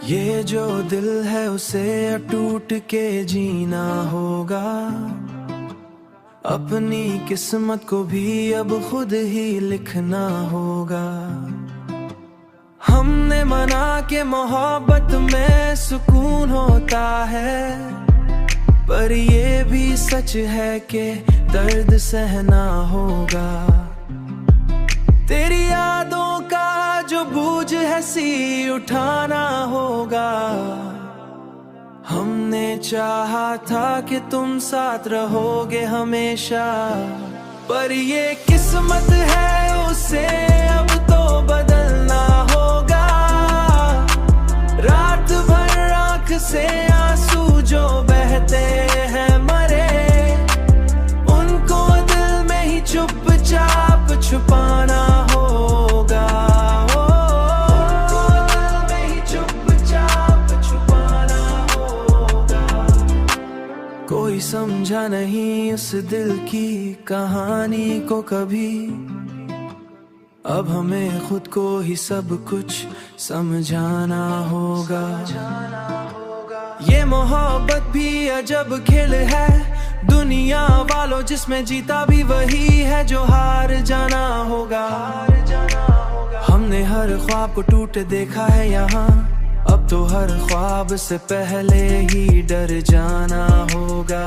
ये जो दिल है उसे टूट के जीना होगा। अपनी किस्मत को भी अब खुद ही लिखना होगा। हमने मना के मोहब्बत में सुकून होता है, पर ये भी सच है कि दर्द सहना होगा। तेरी यादों का जो बोझ है सी उठाना होगा। हमने चाहा था कि तुम साथ रहोगे हमेशा, पर ये किस्मत है उसे अब तो बदलना होगा। रात भर आँख से आंसू जो बहते हैं मरे, उनको दिल में ही चुपचाप छुपाना होगा। उनको दिल में ही चुपचाप छुपाना होगा। कोई समझा नहीं उस दिल की कहानी को कभी, अब हमें खुद को ही सब कुछ समझाना होगा। ये मोहब्बत भी अजब खेल है, दुनिया वालों जिसमें जीता भी वही है जो हार जाना होगा। हमने हर ख्वाब को टूटे देखा है यहाँ, अब तो हर ख्वाब से पहले ही डर जाना होगा।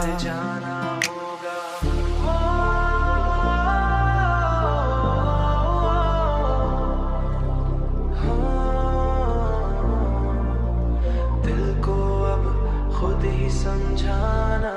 दिल को अब खुद ही समझाना